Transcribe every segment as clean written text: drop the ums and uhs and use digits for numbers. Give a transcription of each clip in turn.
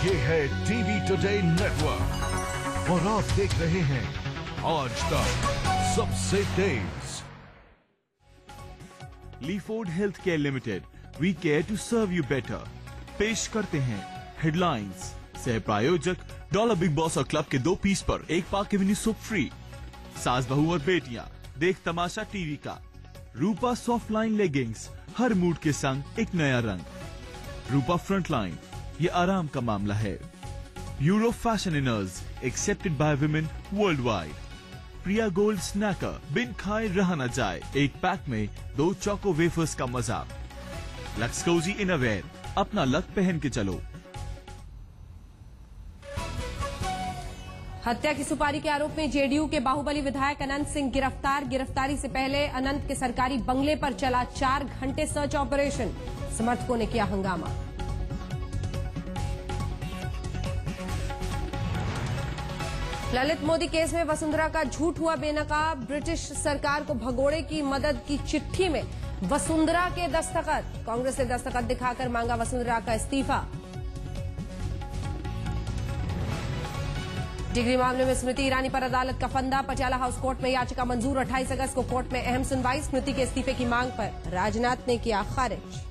ये है TV today network और आप देख रहे हैं आज तक सबसे तेज। Leeford health care limited, we care to serve you better, पेश करते हैं हेडलाइंस। सह प्रायोजक डॉलर बिग बॉस और क्लब के 2 पीस पर 1 पाक एवेन्यू सोप फ्री। सास बहू और बेटियां देख तमाशा टीवी का। रूपा सॉफ्ट लाइन लेगिंग्स, हर मूड के संग एक नया रंग। रूपा फ्रंट लाइन, ये आराम का मामला है। Euro fashion inners, accepted by women worldwide. Priya Gold snacker, बिन खाए रहा न जाए, एक पैक में 2 चोको वेफर्स का मजा। लक्स कोजी इनरवेयर, अपना लक पहन के चलो। हत्या की सुपारी के आरोप में जेडीयू के बाहुबली विधायक अनंत सिंह गिरफ्तार। गिरफ्तारी से पहले अनंत के सरकारी बंगले पर चला 4 घंटे सर्च ऑपरेशन। समर्थकों ने किया हंगामा। ललित मोदी केस में वसुंधरा का झूठ हुआ बेनकाब। ब्रिटिश सरकार को भगोड़े की मदद की चिट्ठी में वसुंधरा के दस्तखत। कांग्रेस ने दस्तखत दिखाकर मांगा वसुंधरा का इस्तीफा। डिग्री मामले में स्मृति ईरानी पर अदालत का फंदा। पटियाला हाउस कोर्ट में याचिका मंजूर। 28 अगस्त को कोर्ट में अहम सुनवाई। स्मृति के इस्तीफे की मांग पर राजनाथ ने किया खारिज।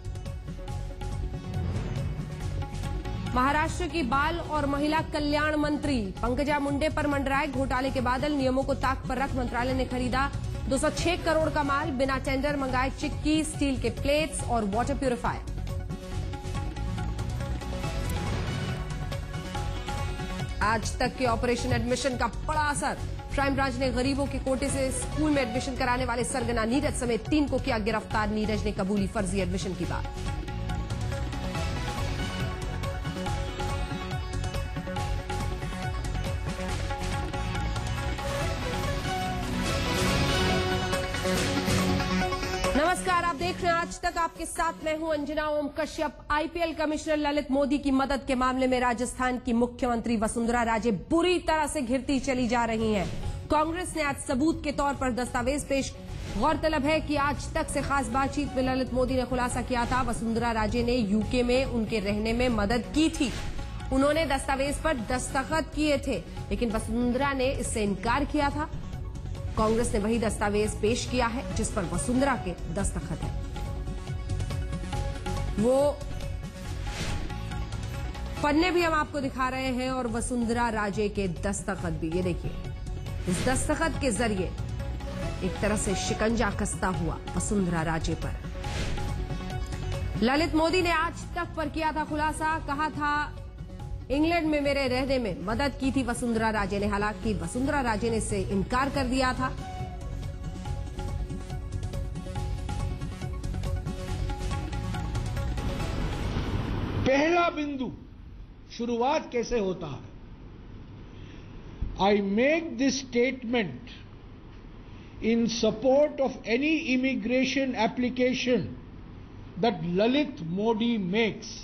महाराष्ट्र की बाल और महिला कल्याण मंत्री पंकजा मुंडे पर मंडराए घोटाले के बादल। नियमों को ताक पर रख मंत्रालय ने खरीदा 206 करोड़ का माल। बिना टेंडर मंगाए चिक्की, स्टील के प्लेट्स और वाटर प्यूरिफायर। आज तक के ऑपरेशन एडमिशन का बड़ा असर। क्राइम ब्रांच ने गरीबों के कोटे से स्कूल में एडमिशन कराने वाले सरगना नीरज समेत 3 को किया गिरफ्तार। नीरज ने कबूली फर्जी एडमिशन की बात। नमस्कार, आप देख रहे हैं आज तक। आपके साथ मैं हूं अंजना ओम कश्यप। आईपीएल कमिश्नर ललित मोदी की मदद के मामले में राजस्थान की मुख्यमंत्री वसुंधरा राजे बुरी तरह से घिरती चली जा रही हैं। कांग्रेस ने आज सबूत के तौर पर दस्तावेज पेश। गौरतलब है कि आज तक से खास बातचीत में ललित मोदी ने खुलासा किया था वसुंधरा राजे ने यूके में उनके रहने में मदद की थी। उन्होंने दस्तावेज पर दस्तखत किए थे, लेकिन वसुंधरा ने इससे इनकार किया था। कांग्रेस ने वही दस्तावेज पेश किया है जिस पर वसुंधरा के दस्तखत है। वो पन्ने भी हम आपको दिखा रहे हैं और वसुंधरा राजे के दस्तखत भी। ये देखिए, इस दस्तखत के जरिए एक तरह से शिकंजा कसता हुआ वसुंधरा राजे पर। ललित मोदी ने आज तक पर किया था खुलासा। कहा था इंग्लैंड में मेरे रहने में मदद की थी वसुंधरा राजे ने। हालांकि वसुंधरा राजे ने इससे इनकार कर दिया था। पहला बिंदु, शुरुआत कैसे होता है। I make this statement in support of any immigration application that Lalit Modi makes.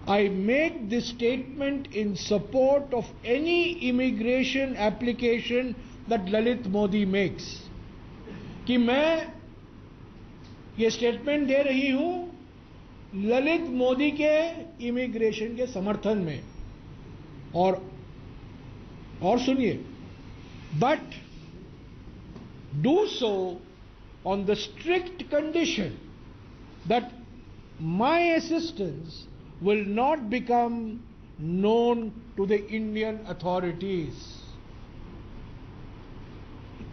I make this statement in support of any immigration application that Lalit Modi makes. कि मैं ये स्टेटमेंट दे रही हूं ललित मोदी के इमिग्रेशन के समर्थन में। और सुनिए, but do so on the strict condition that my assistance will not become known to the Indian authorities.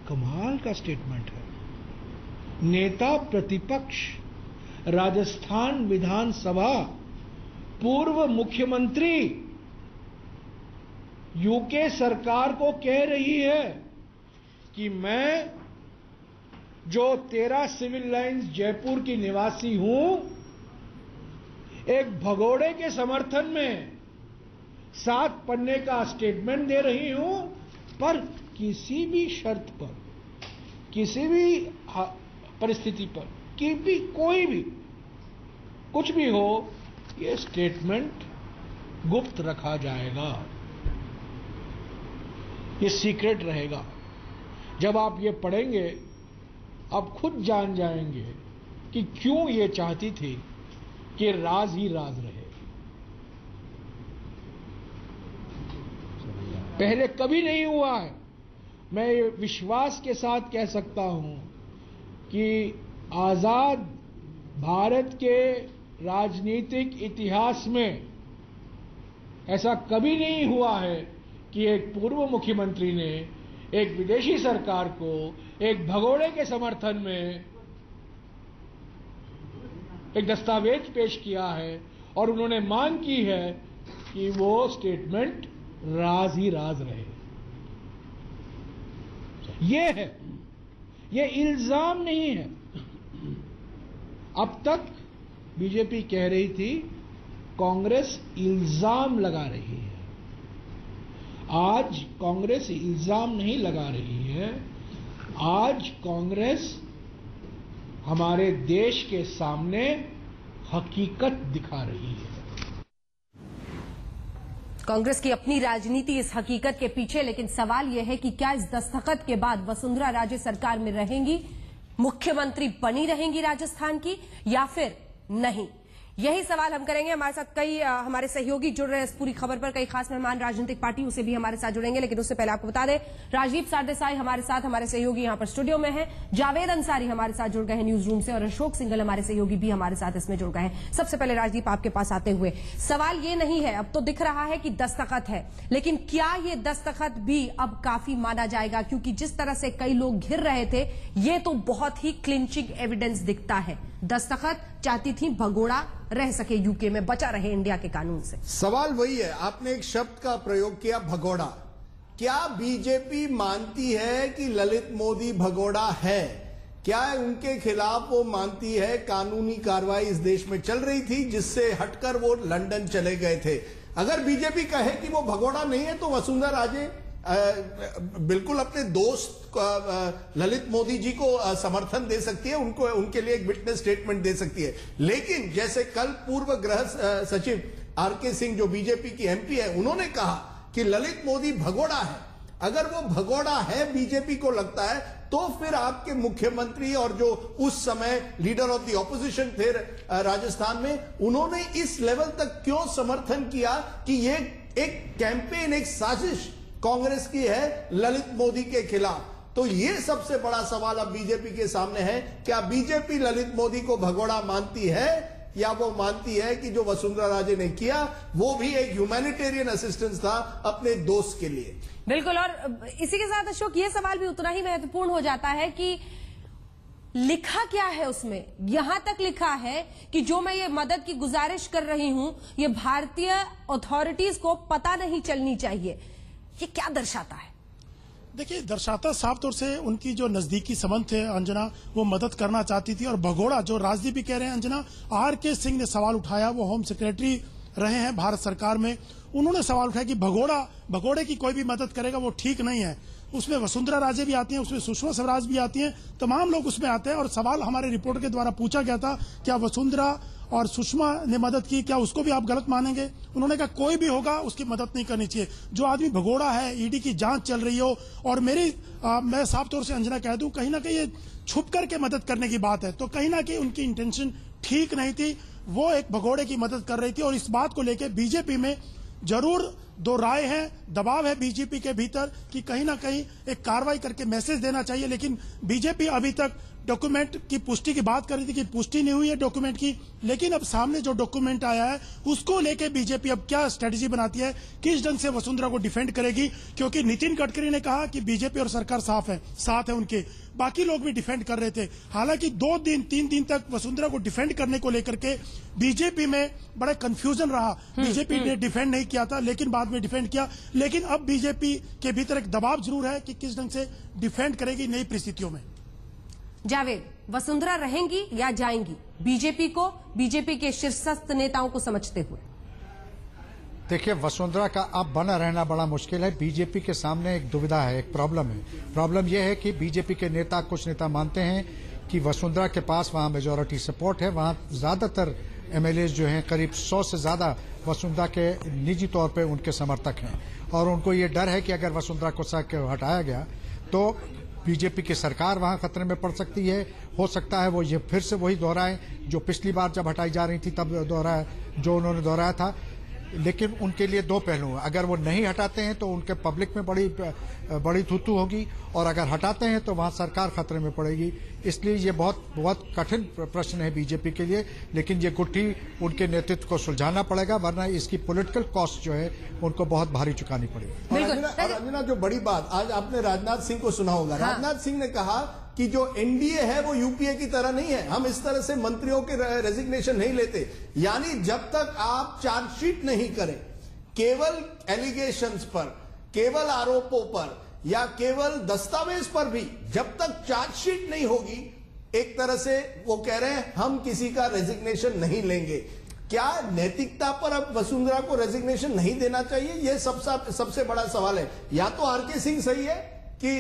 कमाल का स्टेटमेंट है। नेता प्रतिपक्ष, राजस्थान विधानसभा, पूर्व मुख्यमंत्री यूके सरकार को कह रही है कि मैं जो 13 सिविल लाइंस जयपुर की निवासी हूं, एक भगोड़े के समर्थन में 7 पन्ने का स्टेटमेंट दे रही हूं, पर किसी भी शर्त पर, किसी भी परिस्थिति पर, कि भी कोई भी कुछ भी हो, ये स्टेटमेंट गुप्त रखा जाएगा, ये सीक्रेट रहेगा। जब आप ये पढ़ेंगे आप खुद जान जाएंगे कि क्यों ये चाहती थी कि राज ही राज रहे। पहले कभी नहीं हुआ है। मैं ये विश्वास के साथ कह सकता हूं कि आजाद भारत के राजनीतिक इतिहास में ऐसा कभी नहीं हुआ है कि एक पूर्व मुख्यमंत्री ने एक विदेशी सरकार को एक भगोड़े के समर्थन में एक दस्तावेज पेश किया है और उन्होंने मांग की है कि वो स्टेटमेंट राज ही राज रहे। ये है, ये इल्जाम नहीं है। अब तक बीजेपी कह रही थी कांग्रेस इल्जाम लगा रही है। आज कांग्रेस इल्जाम नहीं लगा रही है, आज कांग्रेस हमारे देश के सामने हकीकत दिखा रही है। कांग्रेस की अपनी राजनीति इस हकीकत के पीछे, लेकिन सवाल यह है कि क्या इस दस्तखत के बाद वसुंधरा राजे सरकार में रहेंगी, मुख्यमंत्री बनी रहेंगी राजस्थान की, या फिर नहीं? यही सवाल हम करेंगे। हमारे साथ कई हमारे सहयोगी जुड़ रहे हैं इस पूरी खबर पर, कई खास मेहमान राजनीतिक पार्टियों से भी हमारे साथ जुड़ेंगे, लेकिन उससे पहले आपको बता दें राजीव सरदेसाई हमारे साथ, हमारे सहयोगी यहां पर स्टूडियो में हैं, जावेद अंसारी हमारे साथ जुड़ गए हैं न्यूज रूम से, और अशोक सिंघल हमारे सहयोगी भी हमारे साथ इसमें जुड़ गए हैं। सबसे पहले राजदीप आपके पास आते हुए सवाल ये नहीं है, अब तो दिख रहा है कि दस्तखत है, लेकिन क्या ये दस्तखत भी अब काफी माना जाएगा? क्योंकि जिस तरह से कई लोग घिर रहे थे, ये तो बहुत ही क्लिंचिंग एविडेंस दिखता है। दस्तखत चाहती थी भगोड़ा रह सके यूके में, बचा रहे इंडिया के कानून से। सवाल वही है, आपने एक शब्द का प्रयोग किया, भगोड़ा। क्या बीजेपी मानती है कि ललित मोदी भगोड़ा है? क्या उनके खिलाफ वो मानती है कानूनी कार्रवाई इस देश में चल रही थी जिससे हटकर वो लंदन चले गए थे? अगर बीजेपी कहे कि वो भगोड़ा नहीं है तो वसुंधरा राजे बिल्कुल अपने दोस्त ललित मोदी जी को समर्थन दे सकती है, उनको उनके लिए एक विटनेस स्टेटमेंट दे सकती है। लेकिन जैसे कल पूर्व गृह सचिव आरके सिंह जो बीजेपी की एमपी है, उन्होंने कहा कि ललित मोदी भगोड़ा है। अगर वो भगोड़ा है, बीजेपी को लगता है, तो फिर आपके मुख्यमंत्री और जो उस समय लीडर ऑफ द ऑपोजिशन थे राजस्थान में, उन्होंने इस लेवल तक क्यों समर्थन किया कि ये एक कैंपेन, एक साजिश कांग्रेस की है ललित मोदी के खिलाफ? तो ये सबसे बड़ा सवाल अब बीजेपी के सामने है, क्या बीजेपी ललित मोदी को भगोड़ा मानती है या वो मानती है कि जो वसुंधरा राजे ने किया वो भी एक ह्यूमैनिटेरियन असिस्टेंस था अपने दोस्त के लिए? बिल्कुल। और इसी के साथ अशोक, ये सवाल भी उतना ही महत्वपूर्ण हो जाता है कि लिखा क्या है उसमें। यहां तक लिखा है कि जो मैं ये मदद की गुजारिश कर रही हूं, ये भारतीय अथॉरिटीज को पता नहीं चलनी चाहिए। ये क्या दर्शाता है? देखिए, दर्शाता साफ तौर से उनकी जो नजदीकी संबंध थे अंजना, वो मदद करना चाहती थी। और भगोड़ा, जो राजदीप भी कह रहे हैं अंजना, आरके सिंह ने सवाल उठाया, वो होम सेक्रेटरी रहे हैं भारत सरकार में, उन्होंने सवाल उठाया कि भगोड़े की कोई भी मदद करेगा वो ठीक नहीं है। उसमें वसुंधरा राजे भी आती हैं, उसमें सुषमा स्वराज भी आती हैं, तमाम लोग उसमें आते हैं। और सवाल हमारे रिपोर्टर के द्वारा पूछा गया था, क्या वसुंधरा और सुषमा ने मदद की, क्या उसको भी आप गलत मानेंगे? उन्होंने कहा कोई भी होगा उसकी मदद नहीं करनी चाहिए। जो आदमी भगोड़ा है, ईडी की जांच चल रही हो, और मैं साफ तौर से अंजना कह दूं, कहीं ना कहीं ये छुप करके मदद करने की बात है, तो कहीं ना कहीं उनकी इंटेंशन ठीक नहीं थी। वो एक भगोड़े की मदद कर रही थी। और इस बात को लेकर बीजेपी में जरूर दो राय है, दबाव है बीजेपी के भीतर कि कहीं ना कहीं एक कार्रवाई करके मैसेज देना चाहिए। लेकिन बीजेपी अभी तक डॉक्यूमेंट की पुष्टि की बात कर रही थी कि पुष्टि नहीं हुई है डॉक्यूमेंट की, लेकिन अब सामने जो डॉक्यूमेंट आया है उसको लेके बीजेपी अब क्या स्ट्रेटेजी बनाती है, किस ढंग से वसुंधरा को डिफेंड करेगी? क्योंकि नितिन गडकरी ने कहा कि बीजेपी और सरकार साथ है उनके, बाकी लोग भी डिफेंड कर रहे थे। हालांकि 2-3 दिन तक वसुंधरा को डिफेंड करने को लेकर के बीजेपी में बड़ा कंफ्यूजन रहा। बीजेपी ने डिफेंड नहीं किया था, लेकिन बाद में डिफेंड किया। लेकिन अब बीजेपी के भीतर एक दबाव जरूर है कि किस ढंग से डिफेंड करेगी नई परिस्थितियों में। जावेद, वसुंधरा रहेंगी या जाएंगी? बीजेपी के शीर्षस्थ नेताओं को समझते हुए देखिए, वसुंधरा का अब बना रहना बड़ा मुश्किल है। बीजेपी के सामने एक दुविधा है, एक प्रॉब्लम है। प्रॉब्लम यह है कि बीजेपी के नेता, कुछ नेता मानते हैं कि वसुंधरा के पास वहां मेजॉरिटी सपोर्ट है, वहां ज्यादातर एमएलए जो हैं, करीब 100 से ज्यादा वसुंधरा के निजी तौर पे उनके समर्थक हैं, और उनको ये डर है कि अगर वसुंधरा को हटाया गया तो बीजेपी की सरकार वहां खतरे में पड़ सकती है। हो सकता है वो ये फिर से वही दोहराए जो पिछली बार जब हटाई जा रही थी तब जो उन्होंने दोहराया था। लेकिन उनके लिए दो पहलू हैं। अगर वो नहीं हटाते हैं तो उनके पब्लिक में बड़ी थूथू होगी, और अगर हटाते हैं तो वहां सरकार खतरे में पड़ेगी। इसलिए ये बहुत कठिन प्रश्न है बीजेपी के लिए, लेकिन ये गुत्थी उनके नेतृत्व को सुलझाना पड़ेगा, वरना इसकी पॉलिटिकल कॉस्ट जो है उनको बहुत भारी चुकानी पड़ेगी। और अंजना, जो बड़ी बात, आज आपने राजनाथ सिंह को सुना होगा। हाँ। राजनाथ सिंह ने कहा कि जो एनडीए है वो यूपीए की तरह नहीं है, हम इस तरह से मंत्रियों के रेजिग्नेशन नहीं लेते। यानी जब तक आप चार्जशीट नहीं करें, केवल एलिगेशंस पर, केवल आरोपों पर या केवल दस्तावेज पर भी जब तक चार्जशीट नहीं होगी, एक तरह से वो कह रहे हैं हम किसी का रेजिग्नेशन नहीं लेंगे। क्या नैतिकता पर अब वसुंधरा को रेजिग्नेशन नहीं देना चाहिए? यह सबसे बड़ा सवाल है। या तो आरके सिंह सही है कि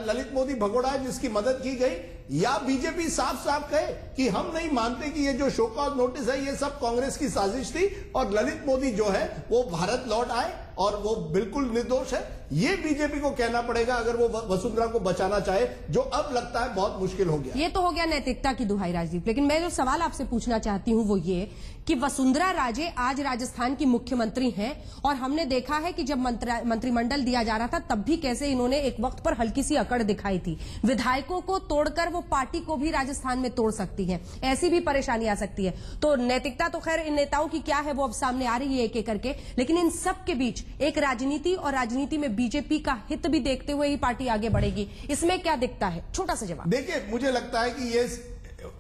ललित मोदी भगोड़ा है जिसकी मदद की गई, या बीजेपी साफ साफ कहे कि हम नहीं मानते कि ये जो शो कॉज नोटिस है ये सब कांग्रेस की साजिश थी और ललित मोदी जो है वो भारत लौट आए और वो बिल्कुल निर्दोष है। ये बीजेपी को कहना पड़ेगा अगर वो वसुंधरा को बचाना चाहे, जो अब लगता है बहुत मुश्किल हो गया। ये तो हो गया नैतिकता की दुहाई राजदीप, लेकिन मैं जो सवाल आपसे पूछना चाहती हूं वो ये कि वसुंधरा राजे आज राजस्थान की मुख्यमंत्री हैं, और हमने देखा है कि जब मंत्रिमंडल दिया जा रहा था तब भी कैसे इन्होंने एक वक्त पर हल्की सी अकड़ दिखाई थी। विधायकों को तोड़कर वो पार्टी को भी राजस्थान में तोड़ सकती है, ऐसी भी परेशानी आ सकती है। तो नैतिकता तो खैर इन नेताओं की क्या है वो अब सामने आ रही है एक एक करके, लेकिन इन सब के बीच एक राजनीति, और राजनीति में बीजेपी का हित भी देखते हुए ही पार्टी आगे बढ़ेगी। इसमें क्या दिखता है? छोटा सा जवाब। देखिए, मुझे लगता है कि ये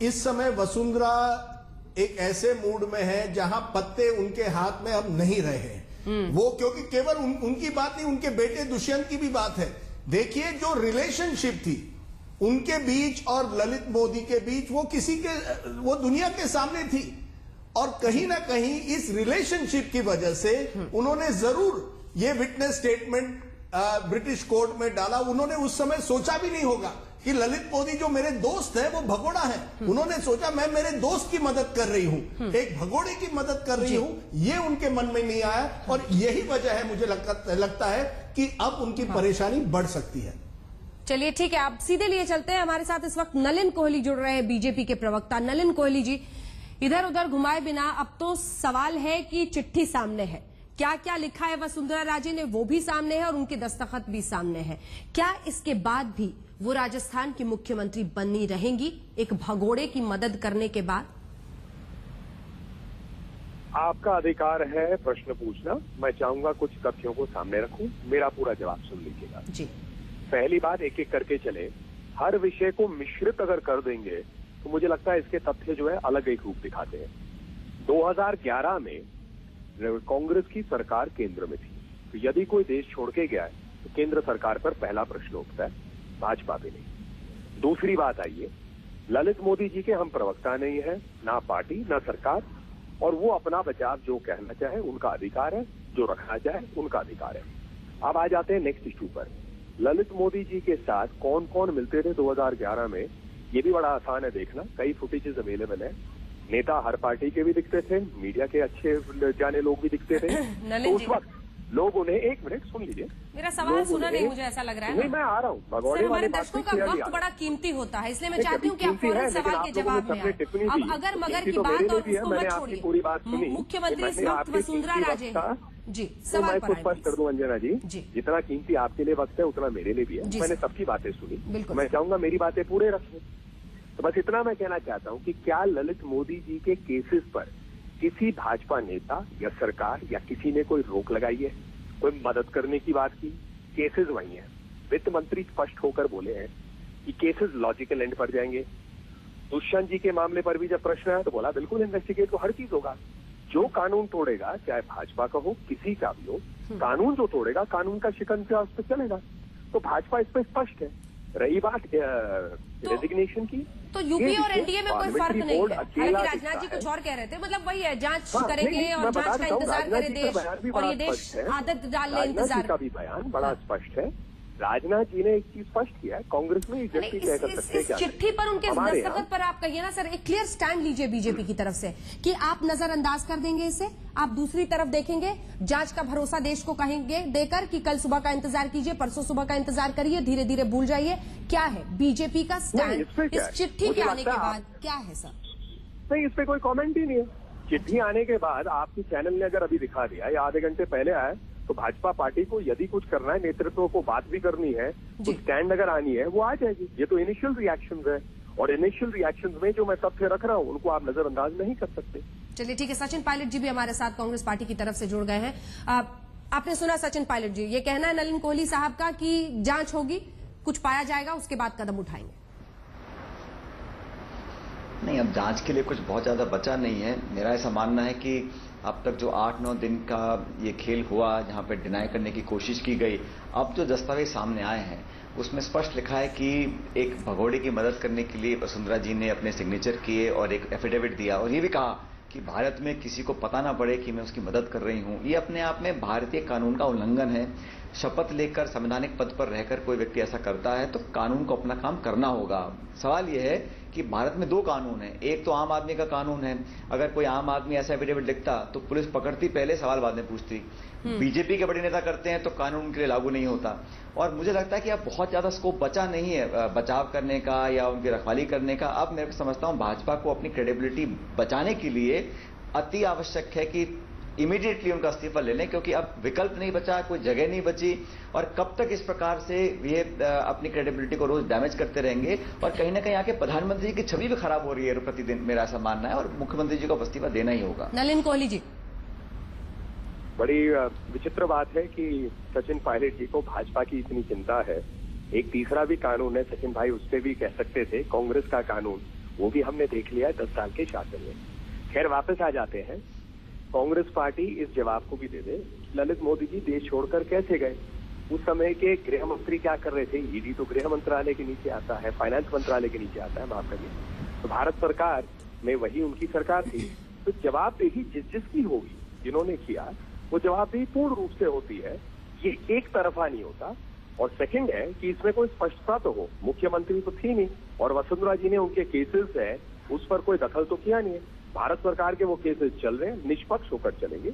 इस समय वसुंधरा एक ऐसे मूड में है जहां पत्ते उनके हाथ में अब नहीं रहे हैं। वो क्योंकि केवल उनकी बात नहीं, उनके बेटे दुष्यंत की भी बात है। देखिए, जो रिलेशनशिप थी उनके बीच और ललित मोदी के बीच, वो दुनिया के सामने थी, और कहीं ना कहीं इस रिलेशनशिप की वजह से उन्होंने जरूर ये विटनेस स्टेटमेंट ब्रिटिश कोर्ट में डाला। उन्होंने उस समय सोचा भी नहीं होगा कि ललित मोदी जो मेरे दोस्त है वो भगोड़ा है। उन्होंने सोचा मैं मेरे दोस्त की मदद कर रही हूं, एक भगोड़े की मदद कर रही हूं, ये उनके मन में नहीं आया, और यही वजह है मुझे लगता है कि अब उनकी परेशानी बढ़ सकती है। चलिए ठीक है, आप सीधे लिए चलते हैं। हमारे साथ इस वक्त नलिन कोहली जुड़ रहे हैं, बीजेपी के प्रवक्ता। नलिन कोहली जी, इधर उधर घुमाए बिना अब तो सवाल है कि चिट्ठी सामने है, क्या क्या लिखा है वसुंधरा राजे ने वो भी सामने है और उनके दस्तखत भी सामने है। क्या इसके बाद भी वो राजस्थान की मुख्यमंत्री बनी रहेंगी एक भगोड़े की मदद करने के बाद? आपका अधिकार है प्रश्न पूछना। मैं चाहूंगा कुछ तथ्यों को सामने रखूं, मेरा पूरा जवाब सुन लीजिएगा जी। पहली बात, एक एक करके चले। हर विषय को मिश्रित अगर कर देंगे तो मुझे लगता है इसके तथ्य जो है अलग एक रूप दिखाते हैं। 2011 में कांग्रेस की सरकार केंद्र में थी, तो यदि कोई देश छोड़ के गया है तो केंद्र सरकार पर पहला प्रश्न उठता है, भाजपा पे नहीं। दूसरी बात आइए, ललित मोदी जी के हम प्रवक्ता नहीं है, ना पार्टी ना सरकार, और वो अपना बचाव जो कहना चाहे उनका अधिकार है, जो रखना चाहे उनका अधिकार है। अब आ जाते हैं नेक्स्ट इशू पर। ललित मोदी जी के साथ कौन कौन मिलते थे 2011 में, ये भी बड़ा आसान है देखना, कई फुटेजेस अवेलेबल है। नेता हर पार्टी के भी दिखते थे, मीडिया के अच्छे जाने लोग भी दिखते थे। तो उस वक्त लोग उन्हें, एक मिनट सुन लीजिए, मेरा सवाल सुना नहीं, मुझे ऐसा लग रहा है। नहीं, मैं आ रहा हूँ। भगोड़े हमारे दर्शकों का वक्त बड़ा कीमती होता है, इसलिए मैं चाहती हूँ कि आप फौरन सवाल के जवाब में आए। अब अगर मगर की बात और उसको मत छोड़िए, पूरी बात सुनी। मुख्यमंत्री इस वक्त वसुंधरा राजे जी, सवाल मैं स्पष्ट कर दूं अंजना जी, जितना कीमती आपके लिए वक्त है उतना मेरे लिए भी है। मैंने सबकी बातें सुनी, मैं चाहूंगा मेरी बातें पूरे रखें। तो बस इतना मैं कहना चाहता हूं कि क्या ललित मोदी जी के केसेस पर किसी भाजपा नेता या सरकार या किसी ने कोई रोक लगाई है, कोई मदद करने की बात की? केसेस वही हैं। वित्त मंत्री स्पष्ट होकर बोले हैं कि केसेस लॉजिकल एंड पर जाएंगे। दुष्यंत जी के मामले पर भी जब प्रश्न आया तो बोला बिल्कुल इन्वेस्टिगेट, तो हर चीज होगा। जो कानून तोड़ेगा, चाहे भाजपा का हो, किसी का भी हो, कानून जो तोड़ेगा कानून का शिकंजा उस पर चलेगा। तो भाजपा इस पर स्पष्ट है। रही बात रेजिग्नेशन की, तो यूपी और एनडीए में कोई फर्क नहीं है। हालांकि राजनाथ जी कुछ और कह रहे थे, मतलब वही है, जांच करेंगे और जांच का इंतजार करे देश, और ये देश आदत डाल ले इंतजार का भी बयान बड़ा स्पष्ट है। राजनाथ जी ने एक चीज स्पष्ट किया है, कांग्रेस में एग्जैक्टली तय कर सकते हैं। चिट्ठी पर उनके दस्तखत पर आप कहिए ना सर, एक क्लियर स्टैंड लीजिए बीजेपी की तरफ से कि आप नजरअंदाज कर देंगे इसे, आप दूसरी तरफ देखेंगे, जांच का भरोसा देश को कहेंगे देकर कि कल सुबह का इंतजार कीजिए, परसों सुबह का इंतजार करिए, धीरे धीरे भूल जाइए। क्या है बीजेपी का स्टैंड इस चिट्ठी के आने के बाद? क्या है सर? नहीं, इस पे कोई कॉमेंट ही नहीं है। चिट्ठी आने के बाद आपके चैनल ने अगर अभी दिखा दिया या आधे घंटे पहले आया, तो भाजपा पार्टी को यदि कुछ करना है, नेतृत्व को बात भी करनी है, तो स्टैंड अगर आनी है वो आ जाएगी। ये तो इनिशियल रिएक्शंस है, और इनिशियल रिएक्शंस में जो मैं तथ्य रख रहा हूँ उनको आप नजरअंदाज नहीं कर सकते। चलिए ठीक है, सचिन पायलट जी भी हमारे साथ कांग्रेस पार्टी की तरफ से जुड़ गए हैं। आपने सुना सचिन पायलट जी, ये कहना है नलिन कोहली साहब का कि जांच होगी, कुछ पाया जाएगा, उसके बाद कदम उठाएंगे। नहीं, अब जांच के लिए कुछ बहुत ज्यादा बचा नहीं है। मेरा ऐसा मानना है कि अब तक जो 8-9 दिन का ये खेल हुआ, जहां पे डिनाई करने की कोशिश की गई, अब जो दस्तावेज सामने आए हैं उसमें स्पष्ट लिखा है कि एक भगोड़े की मदद करने के लिए वसुंधरा जी ने अपने सिग्नेचर किए और एक एफिडेविट दिया, और ये भी कहा कि भारत में किसी को पता ना पड़े कि मैं उसकी मदद कर रही हूं। ये अपने आप में भारतीय कानून का उल्लंघन है। शपथ लेकर संवैधानिक पद पर रहकर कोई व्यक्ति ऐसा करता है तो कानून को अपना काम करना होगा। सवाल यह है कि भारत में 2 कानून हैं। एक तो आम आदमी का कानून है, अगर कोई आम आदमी ऐसा एफिडेविट लिखता तो पुलिस पकड़ती पहले, सवाल बाद में पूछती। बीजेपी के बड़े नेता करते हैं तो कानून उनके लिए लागू नहीं होता। और मुझे लगता है कि अब बहुत ज्यादा स्कोप बचा नहीं है बचाव करने का या उनकी रखवाली करने का। अब मैं समझता हूं भाजपा को अपनी क्रेडिबिलिटी बचाने के लिए अति आवश्यक है कि इमीडिएटली उनका इस्तीफा ले लें, क्योंकि अब विकल्प नहीं बचा, कोई जगह नहीं बची। और कब तक इस प्रकार से ये अपनी क्रेडिबिलिटी को रोज डैमेज करते रहेंगे, और कहीं ना कहीं आके प्रधानमंत्री की छवि भी खराब हो रही है प्रतिदिन, मेरा ऐसा मानना है, और मुख्यमंत्री जी को इस्तीफा देना ही होगा। नलिन कोहली जी, बड़ी विचित्र बात है कि सचिन पायलट जी को भाजपा की इतनी चिंता है। एक तीसरा भी कानून है, सचिन भाई उस पर भी कह सकते थे, कांग्रेस का कानून, वो भी हमने देख लिया है 10 साल के शासन में। खैर वापस आ जाते हैं, कांग्रेस पार्टी इस जवाब को भी दे दे, ललित मोदी जी देश छोड़कर कैसे गए, उस समय के गृह मंत्री क्या कर रहे थे। ईडी तो गृह मंत्रालय के नीचे आता है, फाइनेंस मंत्रालय के नीचे आता है, माफ करिए, तो भारत सरकार में वही उनकी सरकार थी। तो जवाबदेही जिसकी होगी, जिन्होंने किया, वो जवाबदेही पूर्ण रूप से होती है, ये एक तरफा नहीं होता। और सेकंड है कि इसमें कोई स्पष्टता तो हो। मुख्यमंत्री तो थी नहीं, और वसुंधरा जी ने उनके केसेस है उस पर कोई दखल तो किया नहीं है। भारत सरकार के वो केसेस चल रहे हैं, निष्पक्ष होकर चलेंगे।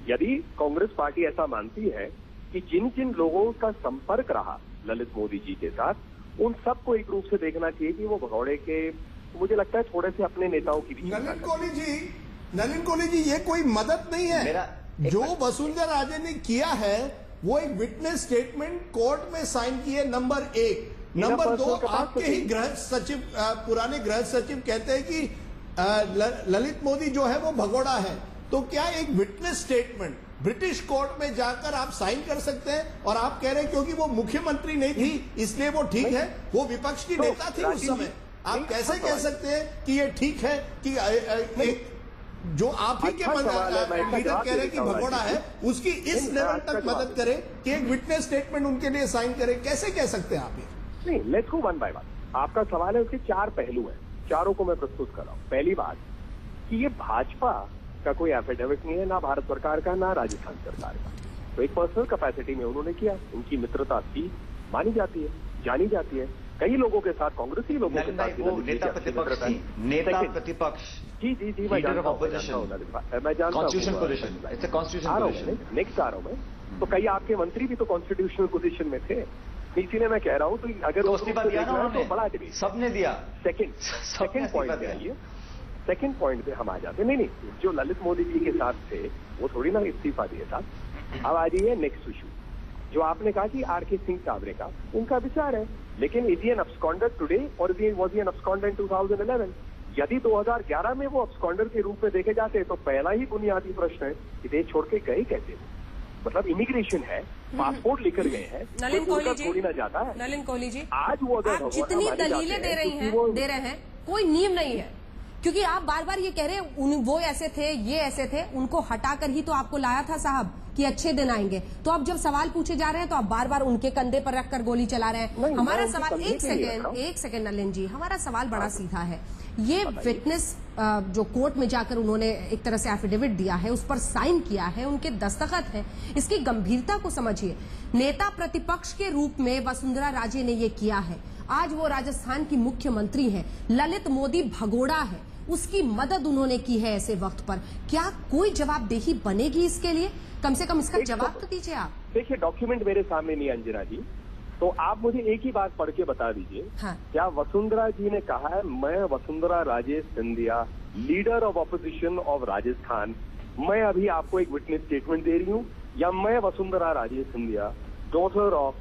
यदि कांग्रेस पार्टी ऐसा मानती है कि जिन जिन लोगों का संपर्क रहा ललित मोदी जी के साथ, उन सबको एक रूप से देखना चाहिए कि वो भगौड़े के, मुझे लगता है थोड़े से अपने नेताओं की भी। नलिन कोहली जी, ये कोई मदद नहीं है। जो वसुंधरा राजे ने किया है वो एक विटनेस स्टेटमेंट कोर्ट में साइन किए, नंबर 1। नंबर 2, आपके ही गृह सचिव, पुराने गृह सचिव कहते हैं कि ललित मोदी जो है वो भगोड़ा है। तो क्या एक विटनेस स्टेटमेंट ब्रिटिश कोर्ट में जाकर आप साइन कर सकते हैं? और आप कह रहे हैं क्योंकि वो मुख्यमंत्री नहीं थी इसलिए वो ठीक है, वो विपक्ष की नेता थी उस समय। आप कैसे कह सकते हैं कि ये ठीक है कि एक जो आप ही के लीडर कह रहे हैं कि भगोड़ा है, उसकी इस लेवल तक मदद करे कि एक विटनेस स्टेटमेंट उनके लिए साइन करे? कैसे कह सकते हैं आप ये? नहीं, let's go one by one. आपका सवाल है, उसके 4 पहलू हैं, चारों को मैं प्रस्तुत कर रहा हूं। पहली बात कि ये भाजपा का कोई एफिडेविट नहीं है, ना भारत सरकार का, ना राजस्थान सरकार का। तो एक पर्सनल कैपेसिटी में उन्होंने किया, उनकी मित्रता थी, मानी जाती है, जानी जाती है। कई लोगों के साथ, कांग्रेसी लोगों के साथ नेता प्रतिपक्ष, जी मैं जानता हूँ, नेक्स्ट आ रहा हूँ मैं। तो कई आपके मंत्री भी तो कॉन्स्टिट्यूशनल पोजीशन में थे, इसीलिए मैं कह रहा हूँ। तो अगर इस्तीफा दिया ना तो बड़ा डिबेट सबने दिया। सेकंड पॉइंट पे आइए, सेकंड पॉइंट पे हम आ जाते। नहीं, जो ललित मोदी जी के साथ थे वो थोड़ी ना इस्तीफा दिया था। अब आ जाइए नेक्स्ट इशू, जो आपने कहा कि आर के सिंह साबरे का, उनका विचार है, लेकिन is he N absconder today और वॉज ही एन अब्सकॉन्डर इन 2011? यदि 2011 में वो अब्सकॉन्डर के रूप में देखे जाते तो पहला ही बुनियादी प्रश्न है कि देश छोड़ के गए कैसे? मतलब इमिग्रेशन है, पासपोर्ट लेकर गए हैं, नलिन कोहली जी, थोड़ी ना जाता है। नलिन कोहली जी, आज वो आप जितनी दलीलें दे रहे हैं कोई नींव नहीं है, क्योंकि आप बार बार ये कह रहे हैं वो ऐसे थे, ये ऐसे थे, उनको हटाकर ही तो आपको लाया था साहब कि अच्छे दिन आएंगे। तो अब जब सवाल पूछे जा रहे हैं तो आप बार बार उनके कंधे पर रखकर गोली चला रहे हैं। हमारा सवाल, एक सेकेंड नलिन जी, हमारा सवाल बड़ा सीधा है। ये विटनेस जो कोर्ट में जाकर उन्होंने एक तरह से एफिडेविट दिया है, उस पर साइन किया है, उनके दस्तखत है, इसकी गंभीरता को समझिए। नेता प्रतिपक्ष के रूप में वसुंधरा राजे ने ये किया है। आज वो राजस्थान की मुख्यमंत्री है, ललित मोदी भगोड़ा है, उसकी मदद उन्होंने की है ऐसे वक्त पर। क्या कोई जवाबदेही बनेगी इसके लिए? कम से कम इसका जवाब तो दीजिए आप। देखिए, डॉक्यूमेंट मेरे सामने नहीं अंजना जी, तो आप मुझे एक ही बात पढ़ के बता दीजिए। हाँ। क्या वसुंधरा जी ने कहा है मैं Vasundhara Raje Scindia leader of opposition of Rajasthan, मैं अभी आपको एक विटनेस स्टेटमेंट दे रही हूँ, या मैं Vasundhara Raje Scindia, daughter of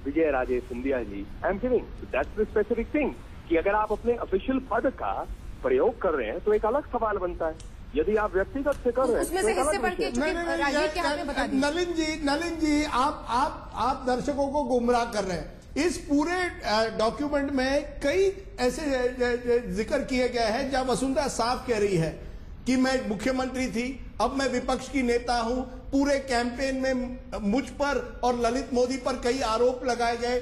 Vijay Raje Scindia ji, I am giving that's the specific thing कि अगर आप अपने ऑफिशियल पद का प्रयोग कर रहे हैं तो एक अलग सवाल बनता है। यदि आप व्यक्तिगत से कर रहे हैं उसमें से हिस्से बढ़ के राजीव के हाथ में बता दीजिए। नलिन जी आप दर्शकों को गुमराह कर रहे हैं। इस पूरे डॉक्यूमेंट में कई ऐसे जिक्र किए गए हैं जहां वसुंधरा साफ कह रही है कि मैं मुख्यमंत्री थी, अब मैं विपक्ष की नेता हूं। पूरे कैंपेन में मुझ पर और ललित मोदी पर कई आरोप लगाए गए।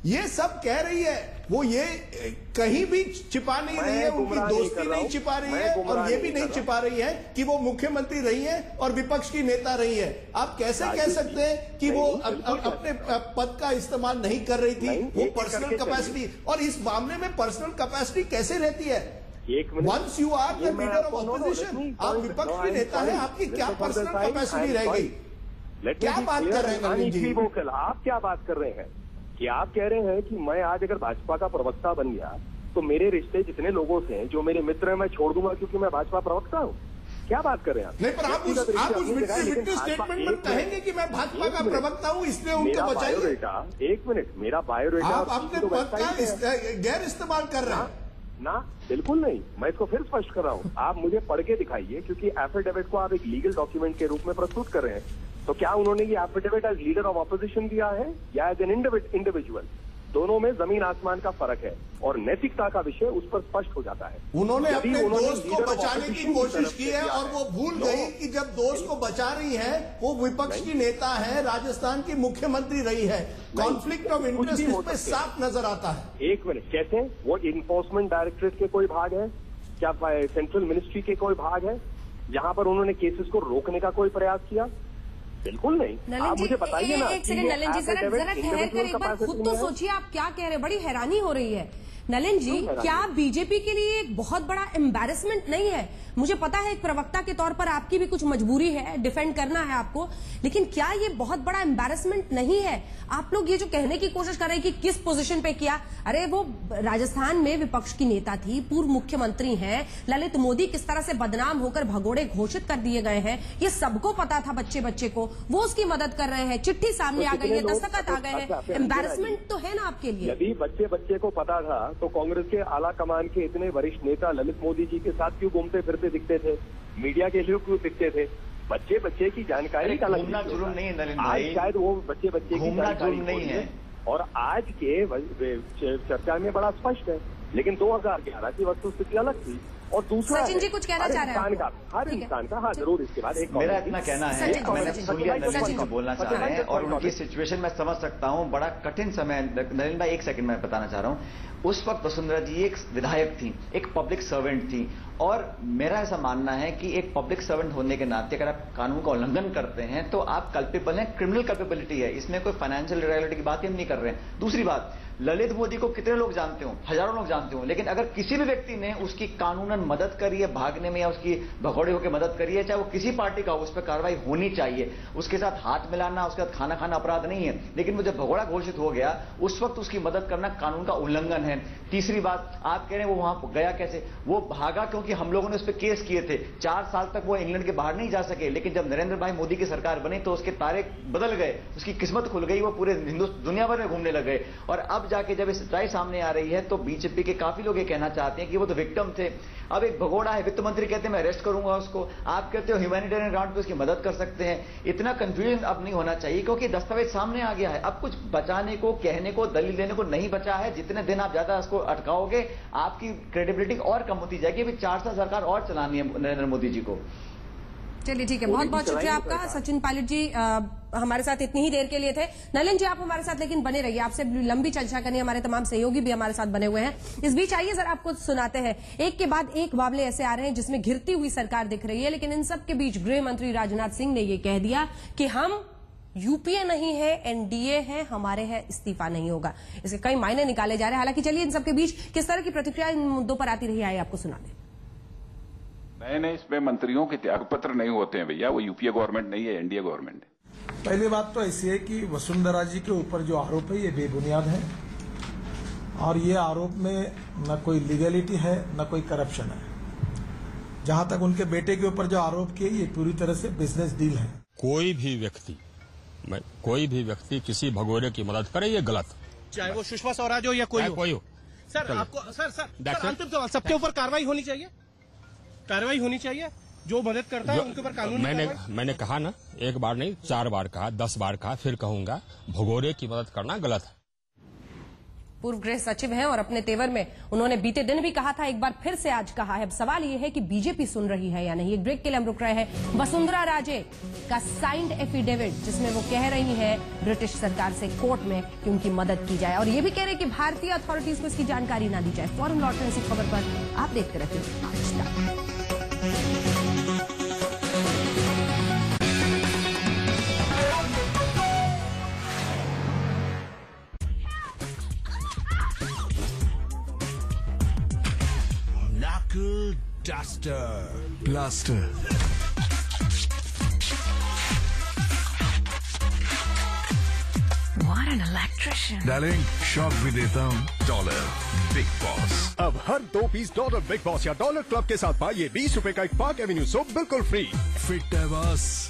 ये सब कह रही है, वो ये कहीं भी छिपा नहीं रही है, उनकी दोस्ती नहीं छिपा रही है, और ये भी नहीं छिपा रही है कि वो मुख्यमंत्री रही है और विपक्ष की नेता रही है। आप कैसे कह सकते हैं कि वो अपने पद का इस्तेमाल नहीं कर रही थी? वो पर्सनल कैपेसिटी, और इस मामले में पर्सनल कैपेसिटी कैसे रहती है? Once you are the leader of opposition, आप विपक्ष की नेता है, आपकी क्या पर्सनल कैपेसिटी रह गई? क्या बात कर रहे हैं नलिन जी? आप क्या बात कर रहे हैं कि आप कह रहे हैं कि मैं आज अगर भाजपा का प्रवक्ता बन गया तो मेरे रिश्ते जितने लोगों से हैं, जो मेरे मित्र हैं, मैं छोड़ दूंगा क्योंकि मैं भाजपा प्रवक्ता हूं? क्या बात कर रहे हैं आप? नहीं, पर आप उस विटनेस स्टेटमेंट में कहेंगे कि मैं भाजपा का प्रवक्ता हूं, इसलिए उनको बचाइए। एक मिनट, मेरा बायोडेटा आप अपने पद का गैर इस्तेमाल कर रहे हैं ना? बिल्कुल नहीं, मैं इसको फिर स्पष्ट कर रहा हूँ। आप मुझे पढ़ के दिखाइए, क्योंकि एफिडेविट को आप एक लीगल डॉक्यूमेंट के रूप में प्रस्तुत कर रहे हैं। तो क्या उन्होंने ये affidavit as leader of opposition दिया है या एज एन इंडिविजुअल? दोनों में जमीन आसमान का फर्क है, और नैतिकता का विषय उस पर स्पष्ट हो जाता है। उन्होंने अपने दोस्त को बचाने की कोशिश की है, और वो भूल गई कि जब दोस्त को बचा रही है, वो विपक्ष की नेता है, राजस्थान की मुख्यमंत्री रही है। कॉन्फ्लिक्ट ऑफ इंटरेस्ट इसमें साफ नजर आता है। एक मिनट, कैसे? वो इन्फोर्समेंट डायरेक्टरेट के कोई भाग है क्या? सेंट्रल मिनिस्ट्री के कोई भाग है जहां पर उन्होंने केसेस को रोकने का कोई प्रयास किया? बिल्कुल नहीं। आप मुझे बताइए ना। एक सेकंड नलिन जी, जरा ठहर कर एक बार खुद तो सोचिए आप क्या कह रहे हैं। बड़ी हैरानी हो रही है नलिन जी, क्या बीजेपी के लिए एक बहुत बड़ा एम्बैरेसमेंट नहीं है? मुझे पता है एक प्रवक्ता के तौर पर आपकी भी कुछ मजबूरी है, डिफेंड करना है आपको, लेकिन क्या ये बहुत बड़ा एम्बैरेसमेंट नहीं है? आप लोग ये जो कहने की कोशिश कर रहे हैं कि किस पोजीशन पे किया, अरे वो राजस्थान में विपक्ष की नेता थी, पूर्व मुख्यमंत्री हैं, ललित मोदी किस तरह से बदनाम होकर भगोड़े घोषित कर दिए गए हैं, ये सबको पता था, बच्चे बच्चे को, वो उसकी मदद कर रहे हैं, चिट्ठी सामने आ गई है, दस्तखत आ गए हैं, एम्बैरेसमेंट तो है ना आपके लिए? यदि बच्चे बच्चे को पता था तो कांग्रेस के आला कमान के इतने वरिष्ठ नेता ललित मोदी जी के साथ क्यों घूमते फिरते दिखते थे? मीडिया के लिए क्यों दिखते थे? बच्चे बच्चे की जानकारी का घूमना जुर्म नहीं है नलिन भाई, आज शायद वो बच्चे बच्चे की जानकारी नहीं है, और आज के चर्चा में बड़ा स्पष्ट है। लेकिन 2011 की वस्तुस्थिति अलग थी। और दूसरा, सचिन जी कुछ कहना चाह रहे हैं? हर इंसान का, हाँ जरूर, इसके बाद एक मेरा इतना कहना है, मैंने सुन लिया नलिन जी बोलना चाह रहे हैं, और उनकी सिचुएशन मैं समझ सकता हूँ। बड़ा कठिन समय, नलिन भाई एक सेकंड मैं बताना चाह रहा हूँ। उस वक्त वसुंधरा जी एक विधायक थी, एक पब्लिक सर्वेंट थी, और मेरा ऐसा मानना है कि एक पब्लिक सर्वेंट होने के नाते अगर आप कानून का उल्लंघन करते हैं तो आप कल्पेबल हैं, क्रिमिनल कल्पेबिलिटी है, इसमें कोई फाइनेंशियल इरेगुलरिटी की बात हम नहीं कर रहे हैं। दूसरी बात, ललित मोदी को कितने लोग जानते हो? हजारों लोग जानते हो, लेकिन अगर किसी भी व्यक्ति ने उसकी कानूनन मदद करी है भागने में, या उसकी भगोड़े होकर मदद करी है, चाहे वो किसी पार्टी का हो, उस पर कार्रवाई होनी चाहिए। उसके साथ हाथ मिलाना, उसके साथ खाना खाना अपराध नहीं है, लेकिन वो जब भगोड़ा घोषित हो गया उस वक्त उसकी मदद करना कानून का उल्लंघन है। तीसरी बात, आप कह रहे हैं वो वहां गया कैसे? वो भागा क्योंकि हम लोगों ने उस पर केस किए थे। 4 साल तक वो इंग्लैंड के बाहर नहीं जा सके, लेकिन जब नरेंद्र भाई मोदी की सरकार बनी तो उसके तारे बदल गए, उसकी किस्मत खुल गई, वो पूरे दुनिया भर में घूमने लग गए। और अब जाके जब इस सच्चाई सामने आ रही है तो बीजेपी के काफी लोग ये कहना चाहते हैं कि वो तो विक्टिम थे। अब एक भगोड़ा है, वित्त मंत्री कहते हैं मैं अरेस्ट करूंगा उसको, आप कहते हो ह्यूमैनिटेरियन ग्राउंड पे उसकी मदद कर सकते हैं। इतना कंफ्यूजन अब नहीं होना चाहिए, क्योंकि दस्तावेज सामने आ गया है। अब कुछ बचाने को, कहने को, दलील देने को नहीं बचा है। जितने दिन आप ज्यादा उसको अटकाओगे आपकी क्रेडिबिलिटी और कम होती जाएगी। अभी 4 साल सरकार और चलानी है नरेंद्र मोदी जी को। चलिए ठीक है, बहुत बहुत शुक्रिया आपका। सचिन पायलट जी हमारे साथ इतनी ही देर के लिए थे। नलिन जी आप हमारे साथ लेकिन बने रहिए, आपसे लंबी चर्चा करनी, हमारे तमाम सहयोगी भी हमारे साथ बने हुए हैं। इस बीच आइए जरा आपको सुनाते हैं, एक के बाद एक मामले ऐसे आ रहे हैं जिसमें घिरती हुई सरकार दिख रही है, लेकिन इन सब के बीच गृह मंत्री राजनाथ सिंह ने यह कह दिया कि हम यूपीए नहीं है, एनडीए है, हमारे है, इस्तीफा नहीं होगा। इसके कई मायने निकाले जा रहे हैं। हालांकि चलिए इन सबके बीच किस तरह की प्रतिक्रिया इन मुद्दों पर आती रही है आपको सुना दें। नए इसमें मंत्रियों के त्यागपत्र नहीं होते हैं भैया, वो यूपीए गवर्नमेंट नहीं है, एनडीए गवर्नमेंट है। पहली बात तो ऐसी है कि वसुंधरा जी के ऊपर जो आरोप है ये बेबुनियाद है, और ये आरोप में न कोई लीगलिटी है न कोई करप्शन है। जहां तक उनके बेटे के ऊपर जो आरोप किए, ये पूरी तरह से बिजनेस डील है। कोई भी व्यक्ति किसी भगोड़े की मदद करे, ये गलत, चाहे वो सुषमा स्वराज हो या कोई हो। सर आपको सर अंतिम सवाल, सबके ऊपर कार्रवाई होनी चाहिए, जो मदद करता है उनके ऊपर कानूनी। मैंने कहा ना, एक बार नहीं 4 बार कहा, 10 बार कहा, फिर कहूंगा, भगोड़े की मदद करना गलत है। पूर्व गृह सचिव हैं और अपने तेवर में उन्होंने बीते दिन भी कहा था, एक बार फिर से आज कहा है। अब सवाल ये है कि बीजेपी सुन रही है या नहीं। एक ब्रेक के लिए हम रुक रहे हैं। वसुंधरा राजे का साइंड एफिडेविट, जिसमें वो कह रही है ब्रिटिश सरकार से कोर्ट में कि उनकी मदद की जाए, और ये भी कह रहे कि भारतीय अथॉरिटीज को इसकी जानकारी ना दी जाए। फौरन लौट रहे इसी खबर पर, आप देखते रहते आज तक। Duster. Blaster. What an electrician. Darling, shock भी देता हूँ। Dollar Big boss. अब हर 2 पीस डॉलर बिग बॉस या डॉलर क्लब के साथ पाइए 20 रुपए का एक पार्क एवेन्यू सोप बिल्कुल फ्री। फिट है boss.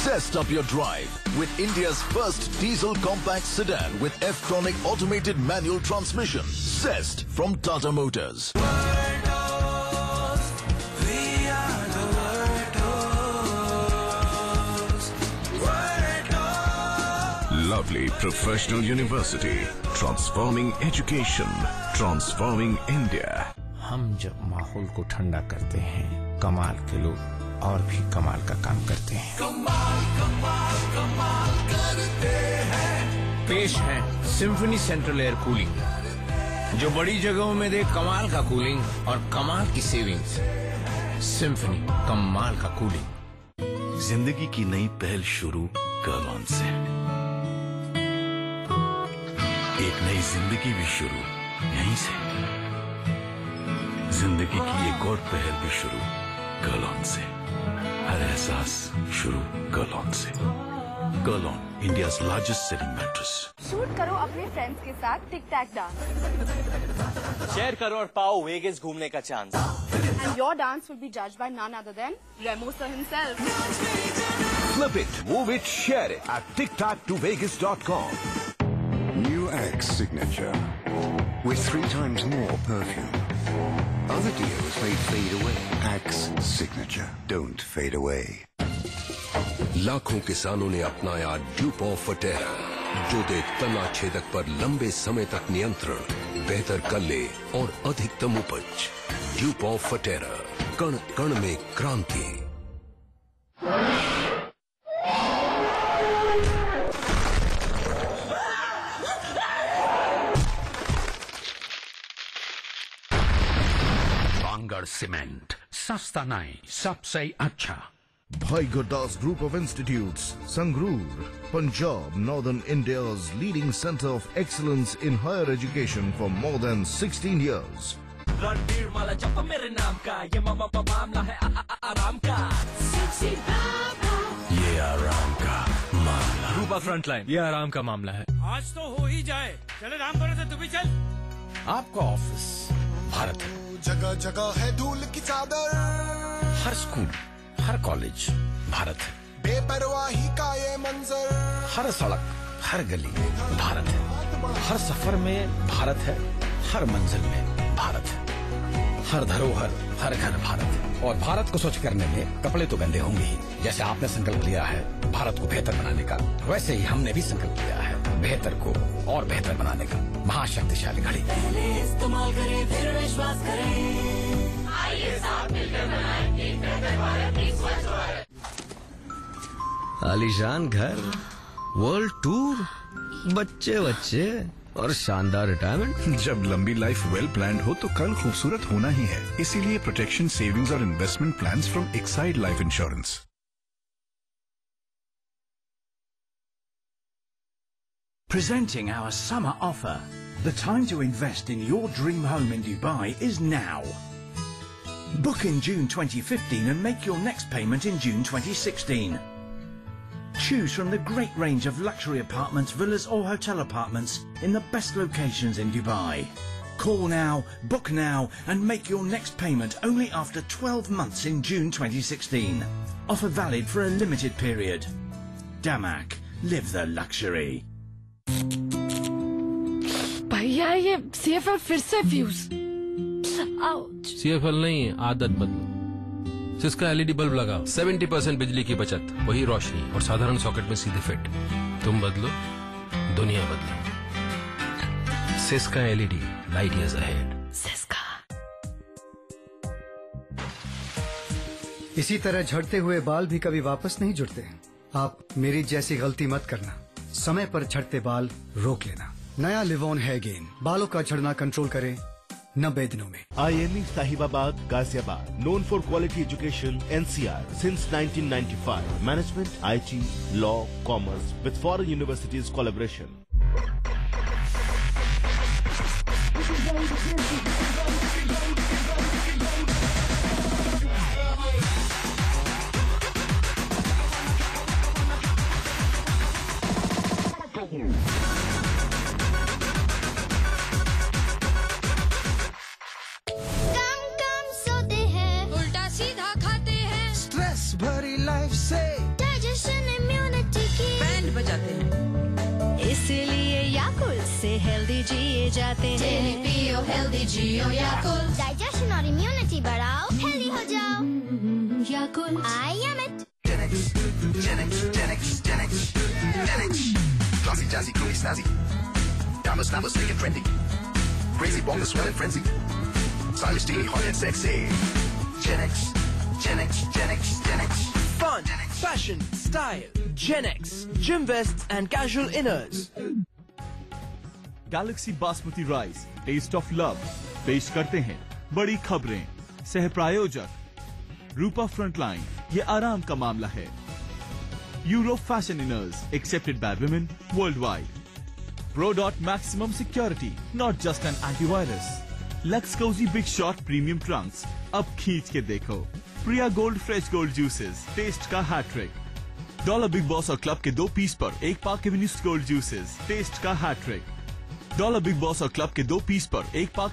Zest up your drive with India's first diesel compact sedan with F-Tronic automated manual transmission. Zest from Tata Motors. Lovely Professional University. Transforming education. Transforming India. हम जब माहौल को ठंडा करते हैं, कमाल के लोग और भी कमाल का काम करते हैं। कमाल करते हैं। पेश है सिम्फनी सेंट्रल एयर कूलिंग, जो बड़ी जगहों में दे कमाल का कूलिंग और कमाल की सेविंग्स। सिम्फनी, कमाल का कूलिंग। जिंदगी की नई पहल शुरू कर्ल ऑन से। एक नई जिंदगी भी शुरू यहीं से। जिंदगी की एक और पहल भी शुरू कर्ल ऑन से। हर एहसास शुरू कर्ल ऑन से। Curl on, India's largest selling mattress. Shoot करो अपने फ्रेंड्स के साथ टिक टैक डांस। शेयर करो और पाओ वेगास घूमने का chance. And your dance will be judged by none other than Remo sir himself. Flip it, move it, share it at ticktactovegas.com. New Axe Signature with 3 times more perfume. Other deos fade away. Axe Signature, don't fade away. लाखों किसानों ने अपनाया ड्यूपॉन फटेरा, जो दे तना छेदक पर लंबे समय तक नियंत्रण, बेहतर कल्ले और अधिकतम उपज। ड्यूपॉन फटेरा, कण कण में क्रांति। बांगड़ सीमेंट, सस्ता नहीं, सबसे अच्छा। Bhai Gurdas Group of Institutes, Sangrur, Punjab, Northern India's leading center of excellence in higher education for more than 16 years. Ranbir माला जप मेरे नाम का, ये मामला है आराम का। ये आराम का मामला। रूपा फ्रंटलाइन, ये आराम का मामला है। आज तो हो ही जाए। चले राम भरोसे से तू भी चल। आपका ऑफिस भारत है। जगह जगह है धूल की चादर। हर स्कूल, हर कॉलेज भारत है। बेपरवाही का ये मंजर। हर सड़क, हर गली भारत है। हर सफर में भारत है, हर मंजिल में भारत है। हर धरोहर, हर घर भारत है। और भारत को स्वच्छ करने में कपड़े तो गंदे होंगे ही। जैसे आपने संकल्प लिया है भारत को बेहतर बनाने का, वैसे ही हमने भी संकल्प लिया है बेहतर को और बेहतर बनाने का। महाशक्तिशाली घड़ी। इस्तेमाल करें फिर विश्वास करें। आइए साथ मिलकर बनाएं एक बेहतर भारत, एक स्वच्छ भारत। आलीशान घर, वर्ल्ड टूर, बच्चे बच्चे और शानदार रिटायरमेंट। जब लंबी लाइफ वेल प्लान्ड हो तो कल खूबसूरत होना ही है। इसीलिए प्रोटेक्शन, सेविंग्स और investment plans from Exide life insurance. Presenting our summer offer. The time to invest in your dream home in Dubai is now. Book in June 2015 and make your next payment in June 2016. Choose from the great range of luxury apartments, villas or hotel apartments in the best locations in Dubai. Call now, book now and make your next payment only after 12 months in June 2016. Offer valid for a limited period. Damac. Live the luxury. भैया ये CFL फिर से fuse. CFL नहीं, आदत बदलो। Syska LED bulb लगाओ, 70% बिजली की बचत, वही रोशनी और साधारण सॉकेट में सीधे फिट। तुम बदलो, दुनिया बदलो। Syska LED, light years ahead. Syska. इसी तरह झड़ते हुए बाल भी कभी वापस नहीं जुड़ते। आप मेरी जैसी गलती मत करना। समय पर झड़ते बाल रोक लेना। नया लिवॉन हेयर गेन बालों का झड़ना कंट्रोल करे 90 दिनों में। IME Sahibabad, Ghaziabad, known for quality education, NCR since 1995. Management, IT, Law, Commerce with foreign universities collaboration. भरी लाइफ से डाइजेशन इम्यूनिटी की बैंड बजाते हैं, इसीलिए याकुल्ट से हेल्दी जिए जाते हैं। डेली पियो हेल्दी जियो याकुल्ट, डाइजेशन और इम्यूनिटी बढ़ाओ, हेल्दी हो जाओ। Yakult I am it. Glossy, jazzy, gooey, snazzy. Diamonds, numbers, slick and trendy. Crazy, bonga, swell and frenzy. Stylish, steamy, hot and sexy. Gen X. Gen X, Gen X, Gen X. Fun, fashion, style, Gen X, gym vests and casual inners. Galaxy Basmati Rice, Taste of Love, पेश करते हैं बड़ी खबरें। सह प्रायोजक रूपा frontline, ये आराम का मामला है। Euro Fashion Inners, accepted by women worldwide. Pro-Dot Maximum Security, not just an antivirus. Lux Cozy Big Shot Premium Trunks, अब खींच के देखो। Priya Gold fresh gold juices, taste का हैट्रिक। डॉलर बिग बॉस और क्लब के 2 पीस पर 1 pack avenue gold juices, taste का hattrick. Dollar Big Boss और क्लब के 2 पीस पर 1 पाक